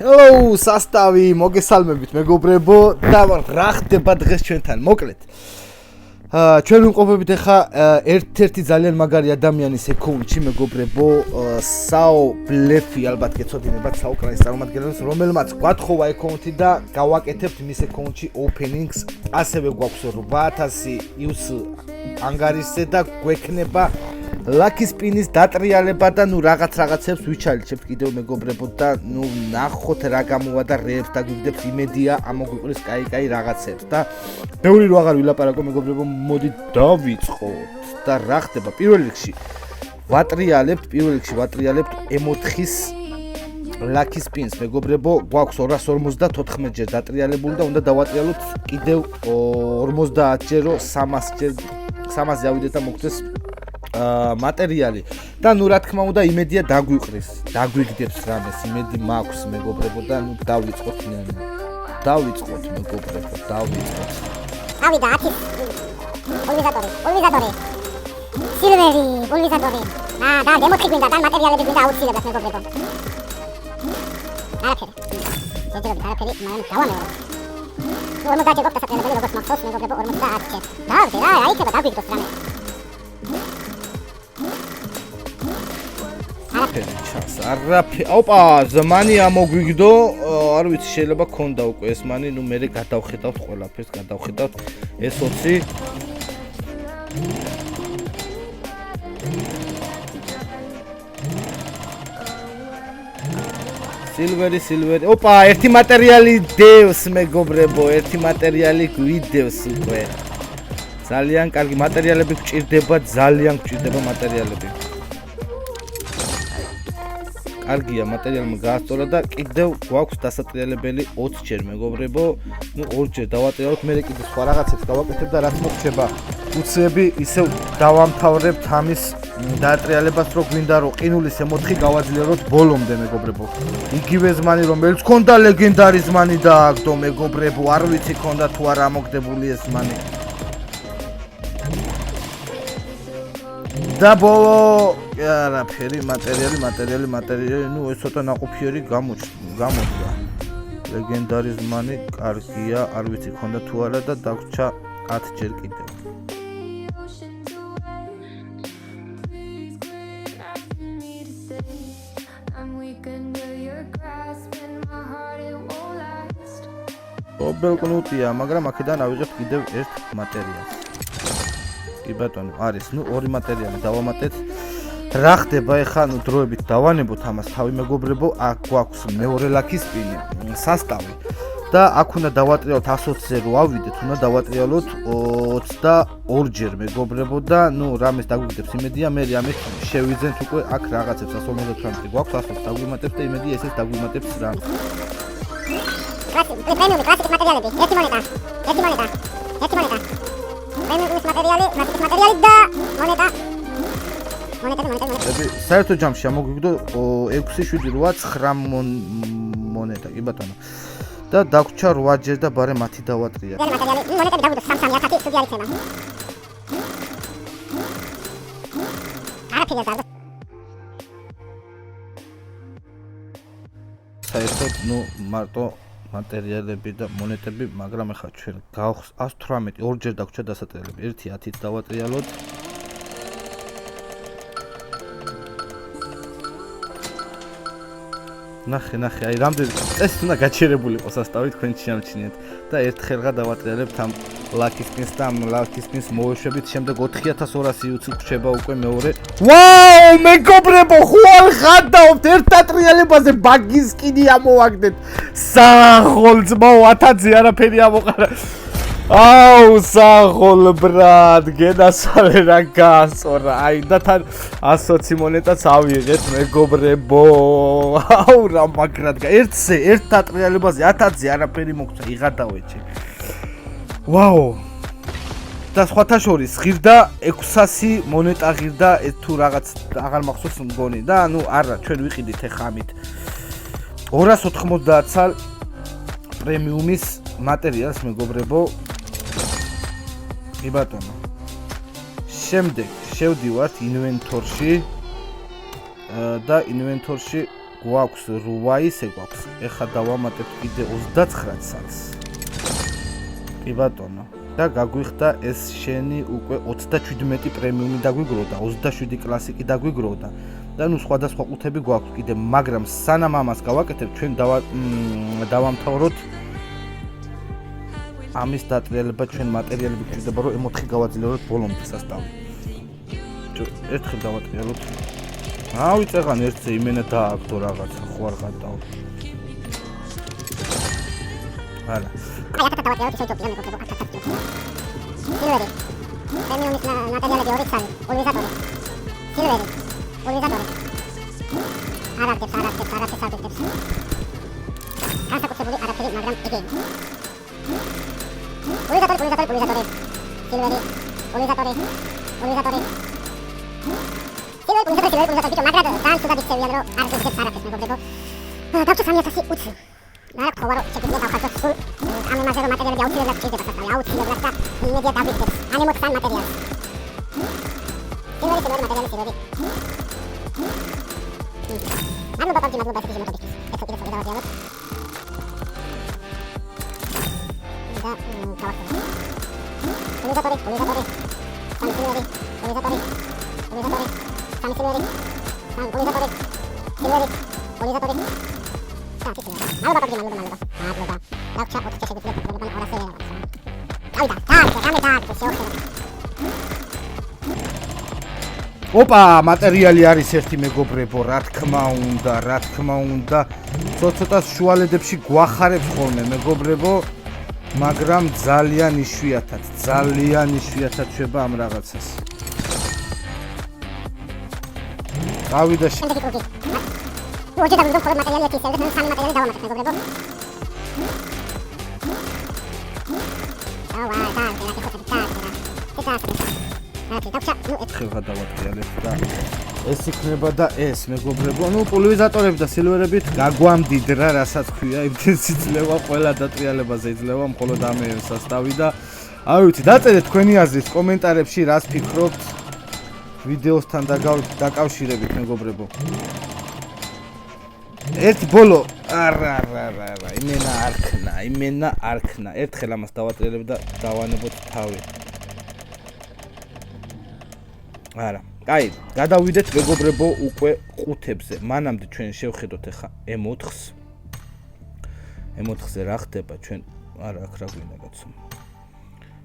Hello, სასტავი, მოგესალმებით მეგობრებო და რა ხდება დღეს ჩვენთან? მოკლედ. ჩვენ ვიმყოფებით ახლა ერთ-ერთი ძალიან მაგარი ადამიანის ეკაუნტში მეგობრებო, საო ბლეფი ალბათ გეცოდინებათ საუკრაინის წარმომადგენელს, რომელმაც გვათხოვა ეკაუნტი და გავაკეთებთ მის ეკაუნტში openings, ასევე გვაქვს 8000 ius ანგარიშზე და გვექნება Lucky spin-ის დატრიალება და ნუ რაღაცებს ვიჩალიჩებთ კიდევ მეგობრებო და ნუ ნახოთ რა გამოვა და რეებს დაგვიგდებს იმედია ამოგვიყრის კაი რაღაცებს და ბევრი რო აღარ ვილაპარაკო მეგობრებო მოდი დავიწყოთ და რა ხდება პირველ რიგში ვატრიალებთ M4-ის Lucky spin-ს მეგობრებო გვაქვს 254 ჯერ დატრიალებული და უნდა დავატრიალოთ კიდევ 50 ჯერ რომ 300-ზე ავიდეთ და მოგვდეს მატერიალი და ნუ რა თქმა უნდა იმედია დაგვიგდებს რამეს იმედი მაქვს მეგობრებო და ნუ დავიწყოთ მეგობრებო ავიდა 10 პოლვიზატორი სილვერი პოლვიზატორი და დემოთი გვინდა და მატერიალები გვინდა აუცილებლად მეგობრებო არაფერი მაგრამ დავამეორე 50 ჯერ გასატრიალებელი როგორც მახსოვს მეგობრებო 50 ჯერ დავდე რა აიქება დაგვიგდოს რამე ოპა ზმანი ამოგვიგდო არ ვიცი შეიძლება ქონდა უკვე ეს მანი ნუ მე გადავხედავთ ყველაფერს გადავხედავთ ეს 20 სილვერი ოპა ერთი მატერიალი დევს მეგობრებო ერთი მატერიალი გვიდევს უკვე ძალიან კარგი მატერიალები გვჭირდება მატერიალები კარგია მატერიალმა გაასწორა და კიდევ გვაქვს დასატრიალებელი 20 ჯერ მეგობრებო ნუ 2 ჯერ დავატრიალოთ მე კიდევ სხვა რაღაცებს გავაკეთებ და რაც მოხდება უცები ისევ დავამთავრებთ ამის დაატრიალებას რო გვინდა რომ ყინულის M4 გავაძლიეროთ ბოლომდე მეგობრებო იგივე ზმანი რომელიც ქონდა ლეგენდარი ზმანი დააგდო მეგობრებო არ ვიცი ქონდა თუ არა მოგდებული ეს ზმანი და ბოლო არაფერი მატერიალი ნუ ეს ცოტა ნაყოფიერი გამოდგა ლეგენდარი ზმანი კარგია არ ვიცი ქონდა თუ არა და დაგვრჩა 10 ჯერ კიდევ ობელკნუტია მაგრამ აქედან ავიღებთ კიდევ ერთ მატერიალს კი ბატონო არის ნუ ორი მატერიალი დავამატეთ რა ხდება ეხა ნუ დროებით დავანებოთ ამას თავი მეგობრებო აქ გვაქვს მეორე Lucky spin-ი სასტავი და აქ უნდა დავატრიალოთ 120-ზე რო ავიდეთ უნდა დავატრიალოთ 22 ჯერ მეგობრებო და ნუ რამეს დაგვიგდებს იმედია მე ამით შევიძენთ უკვე აქ რაღაცებს 158 გვაქვს 120 დაგვიმატებთ და იმედია ესეც დაგვიმატებს რა პრემიუმი კლასიკის მატერიალები ერთი მონეტა პრემიუმის მატერიალი და მონეტა საერთო ჯამში ამოგვიგდო 6-7-8-9 მონეტა კი ბატონო და დაგვრჩა 8 ჯერ და ბარე მათი დავატრია მონეტები დაგვიგდო 3-3-1000 სუდი არ იქნება არაფერია და საერთოდ ნუ მარტო მატერიალები და მონეტები, მაგრამ ახლა ჩვენ გავხს 118 ორჯერ დაგვრჩა დასატრიალები. 1-10-ით დავატრიალოთ. ნახე, აი რამდენი წესი უნდა გაჩერებული იყოს ასტავი თქვენ შეამჩნიეთ და ერთხელღა დავატრიალებთ ამ Lucky spin-ს და ამ Lucky spin-ს მოვეშვებით, შემდეგ 4200 იუცი გრჩება უკვე მეორე. ვაუ, მეგობრებო, ხوار ხადავთ ერთ დატრიალებაზე ბაგის კიდი ამოვაგდეთ. საღოლ ძმაო 1000-ზე არაფერი ამოყარა. აუ, საღოლ ბრატ, გენასალე რა გასწორა. აი და თან 120 მონეტაც ავიღეთ მეგობრებო. აუ, რა მაგრად ერთზე ერთ დატრიალებაზე 1000-ზე არაფერი მოგცა, იღადავეჩი. ვაუ და სხვათა შორის ღირდა 600 მონეტა ღირდა თუ რაღაც აღარ მახსოვს მგონი და ნუ არა ჩვენ ვიყიდით ახლა ამით 290 ცალ პრემიუმის მატერიალს მეგობრებო კი ბატონო შემდეგ შევდივართ ინვენტორში და ინვენტორში გვაქვს 8 ისე გვაქვს ეხლა დავამატებთ კიდე 29 ცალს. კი ბატონო. და გაგვიხდა ეს შენი უკვე 37 პრემიუმი დაგვიგროვდა, 27 კლასიკი დაგვიგროვდა. და ნუ სხვადასხვა ყუთები გვაქვს კიდე, მაგრამ სანამ ამას გავაკეთებ, ჩვენ დავამთავროთ ამის დატრიალება, ჩვენ მატერიალები გვჭირდება, რომ M4 გავაძლიეროთ ბოლომდე სასტავი. ერთხელ დავატრიალოთ. ავიწეღან ერთზე იმენა დააგდო რაღაცა, ხო არ გადავა. არა. აი, აკეთა დავატრიალოთ ისე ჯობია მეგობრებო, აკეთა. სილვერი. პრემიუმის მატერიალები 2 ცალი, პოლიზატორი. სილვერი. პოლიზატორი. არაფერს. განსაკუთრებული არაფერი, მაგრამ იგი. პოლიზატორი. სილვერი. პოლიზატორი. სილვერი, მაგრამ ძალიან ცუდად ისევიან, რომ არ გეძებს არაფერს, მეგობრებო. დავჭერ 3000 უცი. რა ხوارო შეგვიძლია დავხატოთ სულ ამ იმაზე რომ მატერიალები აუცილებლად შეიძლება სასწავლი აუცილებლად და იმედია დაგვიგდებს ამ M4-თან მატერიალს. სილვერი მატერიალი. მადლობა პაპი, მადლობა ეს შემოთობისთვის. ეს კიდე დავაძიაროთ. და გავახსენე. პოლიზატორი. სამსილვერი. პოლიზატორი. მადლობა პაპი, მადლობა. დავჭა 4 შეგვიძლია პრობლემა ორასე რაღაცა. გავიდა, ოპა, მატერიალი არის ერთი მეგობრებო, რა თქმა უნდა. ცოტა შუალედებში გვახარებს ხოლმე მეგობრებო, მაგრამ ძალიან იშვიათად შვება ამ რაღაცას. გავიდა ოჯე და მხოლოდ მატერიალი აქვს, ეს სამი მატერიალი დავამატეთ მეგობრებო. ხება დავატრიალებ და ეს იქნება და ეს მეგობრებო, ნუ პოლიზატორები და სილვერებით გაგვამდიდრა, რასაც ქვია, იმდენს იძლევა ყველა დატრიალებაზე იძლევა მხოლოდ ამ სასტავი და არ ვიცი, დაწერეთ თქვენი აზრით კომენტარებში, რას ფიქრობთ ვიდეოსთან დაკავშირებით მეგობრებო. ერთი ბოლო არა, იმენა არ ქნა. ერთხელ ამას დავატრიალებ და დავანებოთ თავი. არა. აი, გადავიდეთ მეგობრებო უკვე ყუთებზე. მანამდე ჩვენ შევხედოთ ახლა M4-ს. M4-ზე რა ხდება ჩვენ? არა, აქ რა გვინდა კაცო.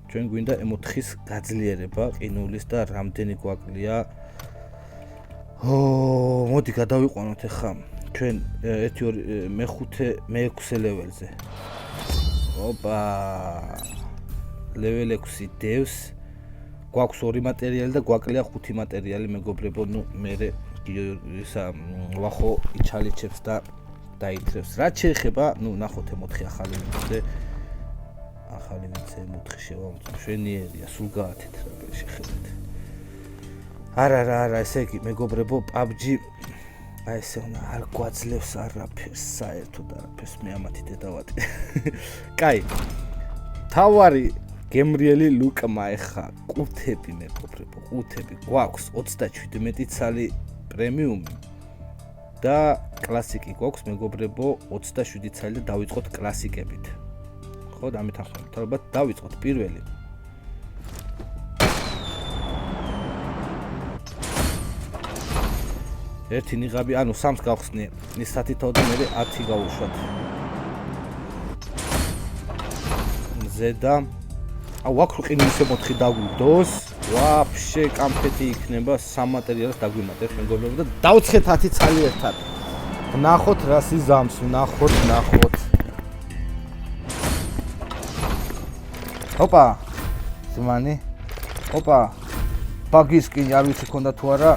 ჩვენ გვინდა M4-ის გაძლიერება, ყინულის და რამდენი გვაკლია. მოდი გადავიყვანოთ ახლა ჩვენ 1 2 მე-5 მე-6 ლეველზე. ოპა. ლეველ 6 დევს. გვაქვს 2 მატერიალი და გვაკლია 5 მატერიალი მეგობრებო, ნუ მე ისა ვახო იჩალიჩებს და დაითრევს. რაც შეეხება, ნუ ნახოთ M4 ახალი მიწზე. ახალი მიწზე M4 შევამოწმ. შვენიერია, სულ გაათეთ რა შეხედეთ. არა, ესე იგი მეგობრებო, PUBG აი ესე უნდა არ გვაძლევს არაფერს, საერთოდ არაფერს მე ამათი დედავატი. კაი. თავარი გემრიელი ლუკმა ეხა ყუთები მეგობრებო, ყუთები გვაქვს 37 ცალი პრემიუმი და კლასიკი გვაქვს მეგობრებო 27 ცალი და დავიწყოთ კლასიკებით. ხო, დამეთანხმებით, ალბათ დავიწყოთ პირველი. ერთი ნიღაბი, ანუ 3-ს გავხსნი, ის სათითაო და მე 10 გავუშვათ. ზედა აქ ყინულის M4 დაგვიდოს, ვაფშე კამფეტი იქნება, სამ მატერიალს დაგვიმატებს მეგობრებო და დავცხეთ 10 ცალი ერთად. ვნახოთ რა სიზამს, ვნახოთ. ოპა. ზმანი. ოპა. ბაგის კი არ ვიცი ქონდა თუ არა.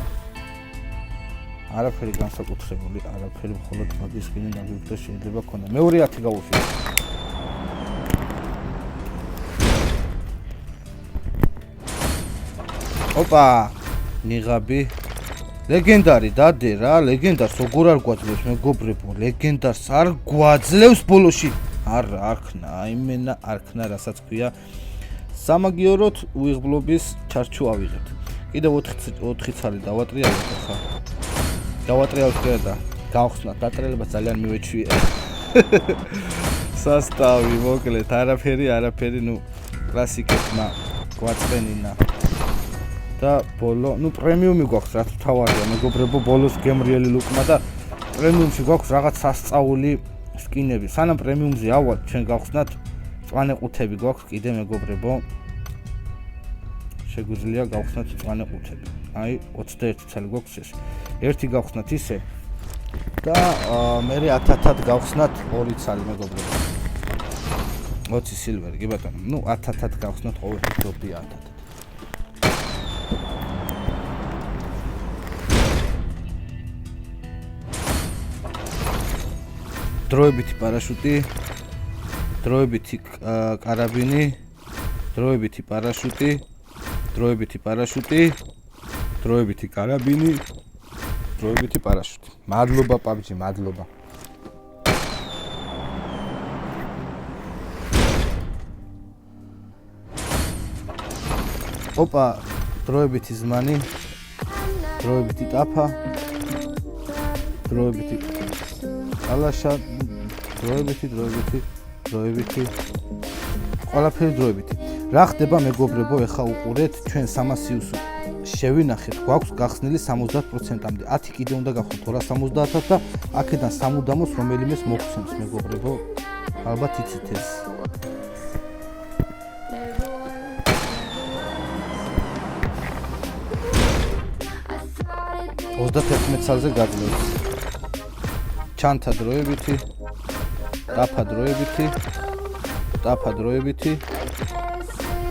არაფერი განსაკუთრებული, არაფერი მხოლოდ ბაგის კი დაგვიგდო შეიძლება ქონდა. მეორე 10 გავუშვი. ოპა, ნიღაბი. ლეგენდარი დადე რა, ლეგენდარს როგორ არ გვაძლევს მეგობრებო, ლეგენდარს არ გვაძლევს ბოლოში. არა, არ ქნა, იმენა არ ქნა, რასაც ქვია. სამაგიოროთ უიღბლობის ჩარჩო ავიღეთ. კიდევ 4 ცალი დავატრიალეთ ახლა. დავატრიალეთ და გავხსნათ, დატრიალებას ძალიან მივეჩვიე. სასტავი მოკლედ არაფერი ნუ კლასიკებმა გვაწყენინა და ბოლო ნუ პრემიუმი გვაქვს რაც თავარია მეგობრებო ბოლოს გემრიელი ლუკმა და პრემიუმში გვაქვს რაღაც სასწაული სკინები სანამ პრემიუმზე ავალთ ჩვენ გავხსნათ მწვანე ყუთები გვაქვს კიდე მეგობრებო შეგვიძლია გავხსნათ მწვანე ყუთები აი 21 წელი გვაქვს ეს ერთი გავხსნათ ისე და მე 1000-ად გავხსნათ 2 წელი მეგობრებო 20 სილვერი კი ბატონო ნუ 1000-ად გავხსნათ ყოველთვის ჯობია 1000-ად დროებითი პარაშუტი დროებითი კარაბინი დროებითი პარაშუტი დროებითი კარაბინი დროებითი პარაშუტი მადლობა PUBG მადლობა ოპა დროებითი ზმანი დროებითი ტაფა დროებითი ალაშა დროებითი ყველაფერი დროებითი რა ხდება მეგობრებო ეხა უყურეთ ჩვენ 300-ს შევინახეთ გვაქვს გახსნილი 70%-მდე 10 კიდე უნდა გავხსნათ 270-ად და აქედან სამუდამოს რომელიმეს მოგცემს მეგობრებო ალბათ იცით ეს 31 წელზე გაძლევს ჩანთა დროებითი ტაფა დროებითი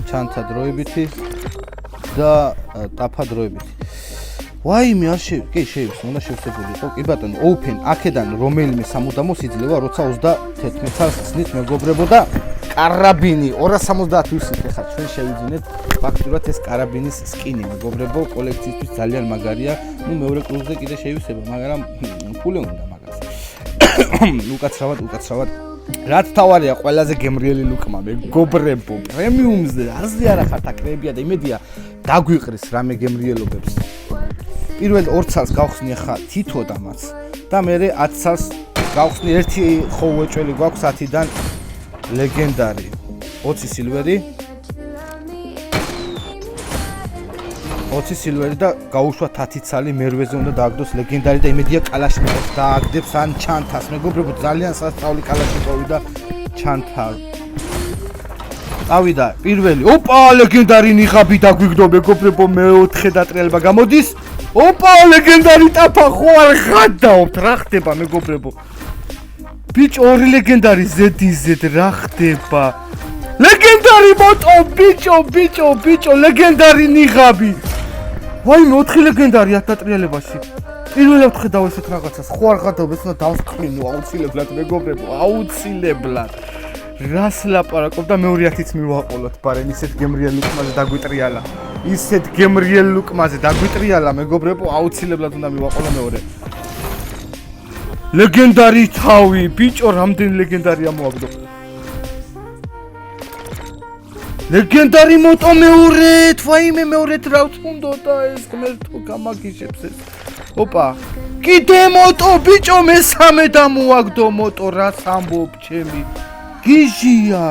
ჩანთა დროებითი და ტაფა დროებითი ვაიმე არ კი შეიძლება უნდა შევსებული იყო კი ბატონო open აქედან რომელიმე სამუდამოს იძლევა როცა 31 წელს ხსნით მეგობრებო და კარაბინი 270 ვისით ხარ ჩვენ შევიძინეთ ფაქტურად ეს კარაბინის სკინი მეგობრებო კოლექციისთვის ძალიან მაგარია ნუ მეორე კლუბზე კიდე შევისება მაგრამ ფული უნდა მაგას უკაცრავად რაც თავარია ყველაზე გემრიელი ლუკმა მეგობრებო პრემიუმზე აზრი არა ხართ აკრეებია და იმედია დაგვიყრის რამე გემრიელობებს პირველ 2 წელს გავხსნი ხა თითო და მას და მე 10 წელს გავხსნი ერთი ხოვეჭველი გვაქვს 10-დან ლეგენდარი 20 სილვერი 20 სილვერი და გაუშვათ 10 წალი მერვეზე უნდა დააგდოს ლეგენდარი და იმედია კალაშნიკოვს დააგდებს ან ჩანთას მეგობრებო ძალიან სასწაული კალაშნიკოვი და ჩანთა წავიდა პირველი ოპა ლეგენდარი ნიღაბი დაგვიგდო მეგობრებო მე-4 დატრიალება გამოდის ოპა ლეგენდარი ტაფა ხო არ ხადაობთ რა ხდება მეგობრებო ბიჭო 2 ლეგენდარი ZZ რა ხდება ლეგენდარი მოტო ბიჭო ლეგენდარი ნიღაბი ვაი მე 4 ლეგენდარი 10 დატრიალებაში პირველად ხედავ ესეთ რაღაცას ხო არ ხადაობ ეს უნდა დავსკრინო აუცილებლად მეგობრებო აუცილებლად რას ლაპარაკობ და მეორე 10-იც მივაყოლოთ ბარემ ისეთ გემრიელ ლუკმაზე დაგვიტრიალა მეგობრებო აუცილებლად უნდა მივაყოლო მეორე ლეგენდარი თავი ბიჭო რამდენი ლეგენდარია მოაგდო ლეგენდარი მოტო მეორედ ვაიმე მეორედ რა უნდა ეს ღმერთო გამაგიჟებს ეს ოპა კიდე მოტო ბიჭო მესამე დამოაგდო მოტო რაც ამბობ ჩემი გიჟია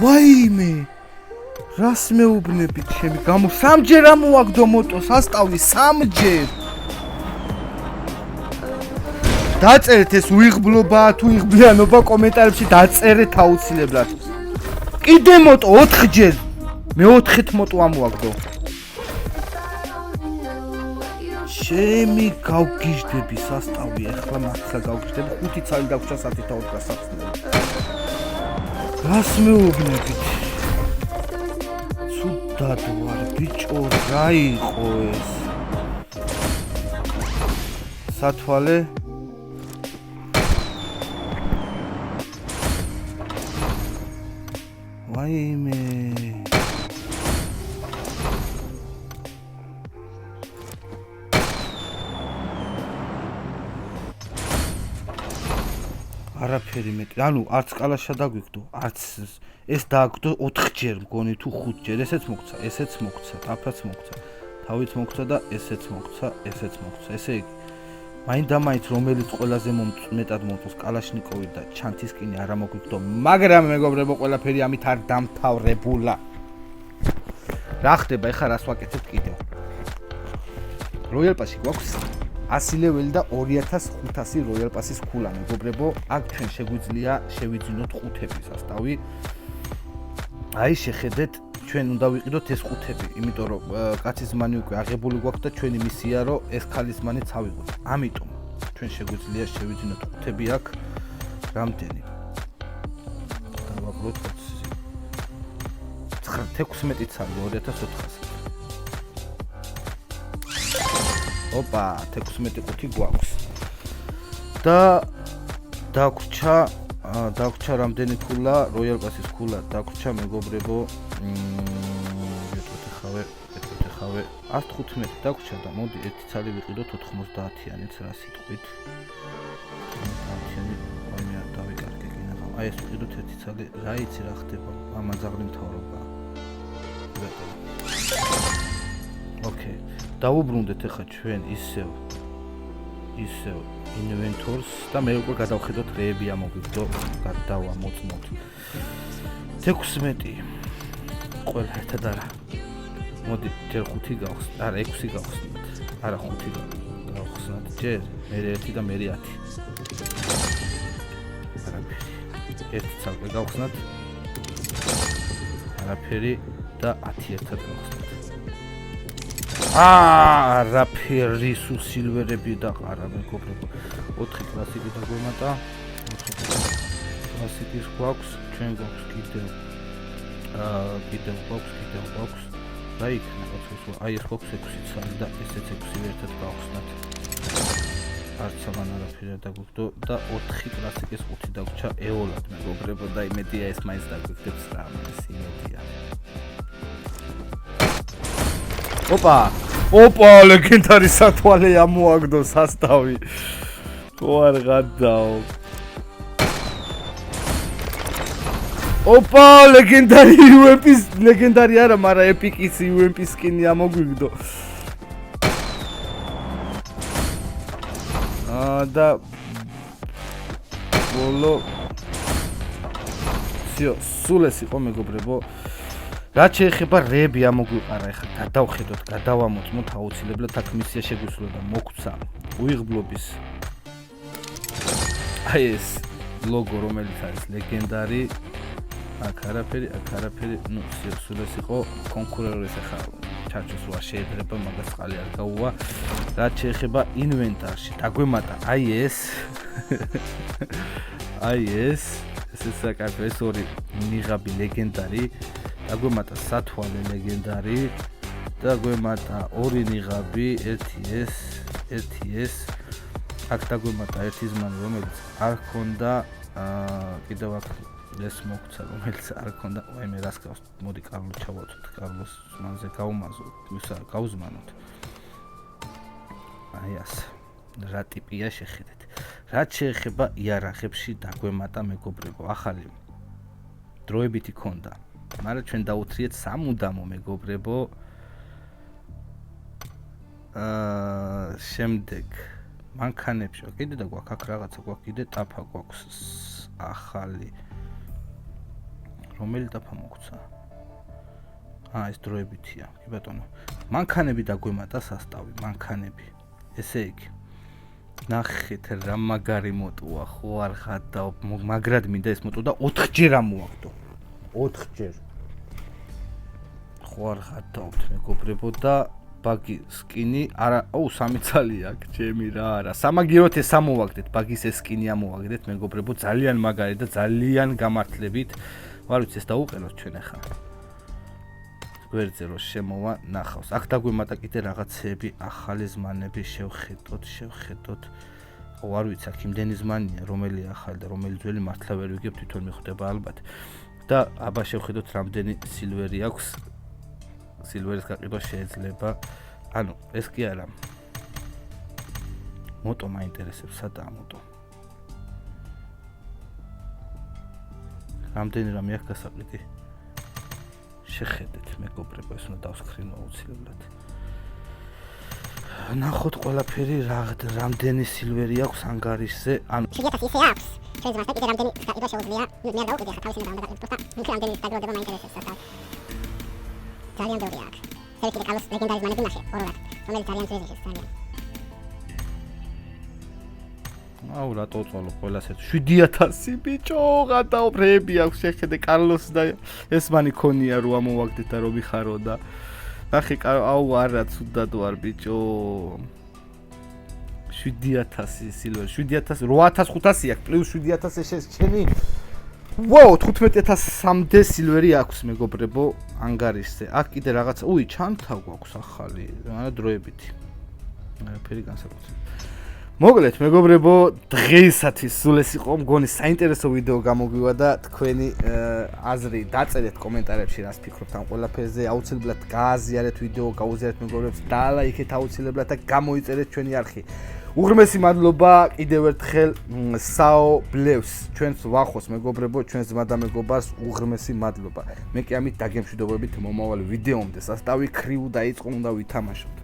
ვაიმე რას მეუბნებით ჩემი გამო სამჯერ ამოაგდო მოტო სასტავი სამჯერ დაწერეთ ეს უიღბლობა თუ იღბლიანობა კომენტარებში დაწერეთ აუცილებლად კიდე მოტო 4ჯერ მე 4-ით მოტო ამოაგდო ჩემი გავგიჟდები სასტავი ახლა მართლა გავგიჟდები 5 წელი დაგვრჩა 10-ით 400 რას მეუბნებით ცუდად ვარ ბიჭო რა იყო ეს სათვალე ვაიმე არაფერი მეტი ანუ არც კალაშა დაგვიგდო არც ეს დააგდო 4ჯერ მგონი თუ 5ჯერ ესეც მოგცა ტაფაც მოგცა თავით მოგცა და ესეც მოგცა ესე იგი მაინდამაინც რომელიც ყველაზე მეტად მომწონს კალაშნიკოვი და ჩანთისკინი არ მოგვიგდო, მაგრამ მეგობრებო, ყველაფერი ამით არ დამთავრებულა. რა ხდება ეხლა რას ვაკეთებ კიდევ? როიალ პასში გვაქვს 100 ლეველი და 2500 როიალ პასის ქულა, მეგობრებო, აქ ჩვენ შეგვიძლია შევიძინოთ ხუთები სასტავი. აი შეხედეთ, ჩვენ უნდა ვიყიდოთ ეს ხუთები, იმიტომ რომ კაცის ზმანი უკვე აღებული გვაქვს და ჩვენი მისია რომ ეს ქალის ზმანიც ავიღოთ. ამიტომ ჩვენ შეგვიძლია შევიძინოთ ხუთები აქ რამდენი? დავაკლოთ 16 ცალი 2400. ოპა, 16 ყუთი გვაქვს. და დაგვრჩა რამდენი ქულა, როიალ პასის ქულა დაგვრჩა მეგობრებო, ეხავე 115 დაგვრჩა და მოდი ერთი ცალი ვიყიდოთ 90-იანიც რა სიტყვით. 90-იანი ვაიმე არ დავიკარგე კიდევ. აი ეს ვიყიდოთ ერთი ცალი, რა იცი რა ხდება, ამაძაღლი მთავრობა. ოკეი. დავუბრუნდეთ ახლა ჩვენ ისევ inventories და მე უკვე გადავხედოთ რეები ამოგვიგდო, გადავამოწმოთ 16 ყველა ერთად არა. მოდი ჯერ 5 გავხსნათ, არა 6 გავხსნათ, არა 5 გავხსნათ ჯერ, მე 1 და მე 10. არაფერი. ერთი ცალკე გავხსნათ. არაფერი და 10 ერთად გავხსნათ. არაფერი სილვერები და ყარა მეგობრებო. 4 კლასიკი დაგვემატა. 4 კლასიკის გვაქვს, ჩვენ გვაქვს კიდევ გვაქვს. და იქნება აი ეს გვაქვს 6 ცალი და ესეც 6 ერთად გავხსნათ. არც ამან არაფერი არ დაგვიგდო და 4 კლასიკის 5 დაგვრჩა ეოლად მეგობრებო და იმედია ეს მაინც დაგვიგდებს რა, ეს იმედია. ოპა, ლეგენდარი სათვალე ამოაგდო სასტავი. ვარ გადაო. ოპა, ლეგენდარი UMP-ის, ლეგენდარი არა, მაგრამ ეპიკის UMP სკინი ამოგვიგდო. და ბოლო სულ ეს იყო მეგობრებო. რაც შეეხება რეები ამოგვიყარა, ეხლა გადავხედოთ, გადავამოწმოთ აუცილებლად აქ მისია შეგვისურვა და მოგცა უიღბლობის აი ეს ლოგო რომელიც არის ლეგენდარი. აქ არაფერი, ნუ სულ ეს იყო კონკურენტის ახლა ჩარჩოს რა შეიძლება, მაგას წყალი არ გაუვა. რაც შეეხება ინვენტარში, დაგვემატა აი ეს ეს საკარგო ეს ორი ნიღაბი ლეგენდარი. დაგვემატა სათვალე ლეგენდარი, დაგვემატა ორი ნიღაბი, ერთი ეს. აქ დაგვემატა ერთი ზმანი, რომელიც არ ქონდა, კიდევ აქ ეს მოგცა, რომელიც არ ქონდა. ვაიმე რას გავს? მოდი კარლოს ჩავაწვდით, კარლოს ზმანზე გავუმაზოთ, გავზმანოთ. აი ასე. რა ტიპია შეხედეთ. რაც შეეხება იარაღებში დაგვემატა მეგობრებო, ახალი დროებითი ქონდა. მაგრამ ჩვენ დაუთრიეთ სამუდამო მეგობრებო. შემდეგ მანქანებში კიდე და გვაქვს აქ რაღაცა, გვაქვს კიდე ტაფა გვაქვს ახალი. რომელი ტაფა მოგცა? ეს დროებითია, კი ბატონო. მანქანები დაგვემატა სასტავი, მანქანები. ესე იგი. ნახეთ რა მაგარი მოტოა, ხო არ ხადაო, მაგრად მინდა ეს მოტო და 4 ჯერ ამოაგდო. 4 ჯერ. ხო არ ხადაობთ მეგობრებო და ბაგი სკინი არა, 3 ცალი აქვს, ჩემი რა არა. სამაგიეროდ ეს ამოვაგდეთ, ბაგის ეს სკინი ამოვაგდეთ მეგობრებო, ძალიან მაგარი და ძალიან გამართლებით. ვარ ვიცი ეს დაუყენოთ ჩვენ ახლა. გვერდზე რო შემოვა, ნახავს. აქ დაგვემატა კიდე რაღაცეები, ახალი ზმანები შევხედოთ. არ ვიცი, აქ იმდენი ზმანია, რომელი ახალი და რომელი ძველი მართლა ვერ ვიგებ, თვითონ მიხვდება ალბათ. და აბა შევხედოთ რამდენი სილვერი აქვს. სილვერის გაყიდვა შეიძლება. ანუ ეს კი არა. მოტო მაინტერესებს, სადაა მოტო. რამდენი რამე აქვს გასაყიდი? შეხედეთ მეგობრებო, ეს უნდა დავსკრინო აუცილებლად. ნახოთ ყველაფერი რამდენი სილვერი აქვს ანგარიშზე. ანუ 7000 ისე აქვს. ჩვენ ზმასთან კიდე რამდენი გაყიდვა შეუძლია. მე არ დავუყიდე ხა თავისი უნდა გადაგაკეთო და რამდენი დაგროვდება მაინტერესებს ასე. ძალიან ბევრი აქვს. ერთი კალოს ლეგენდარის მანები ნახე, ორად, რომელიც ძალიან ძვირია ძალიან. აუ რატო წვალო ყველას ერთ 7000 ბიჭო გადაობრები აქვს შეხედე კარლოს და ეს მანი ქონია რომ ამოვაგდეთ და რომ მიხარო და ნახე აუ არა ცუდად ვარ ბიჭო 7000 სილვერი 7000 8500 აქვს პლუს 7000 ეს ჩემი ვაუ 15300-მდე სილვერი აქვს მეგობრებო ანგარიშზე აქ კიდე რაღაცა უი ჩანთა გვაქვს ახალი რა დროებითი არაფერი განსაკუთრებული მოგლეთ მეგობრებო დღეისათვის სულ ეს იყო მგონი საინტერესო ვიდეო გამოგვივა და თქვენი აზრი დაწერეთ კომენტარებში რას ფიქრობთ ამ ყველაფერზე აუცილებლად გააზიარეთ ვიდეო გაუზიარეთ მეგობრებს დალაიქეთ აუცილებლად და გამოიწერეთ ჩვენი არხი უღრმესი მადლობა კიდევ ერთხელ საო ბლევს ჩვენს ვახოს მეგობრებო ჩვენს ძმა და მეგობარს უღრმესი მადლობა მე კი ამით დაგემშვიდობებით მომავალ ვიდეომდე სასტავი ქრივ დაიწყო უნდა ვითამაშოთ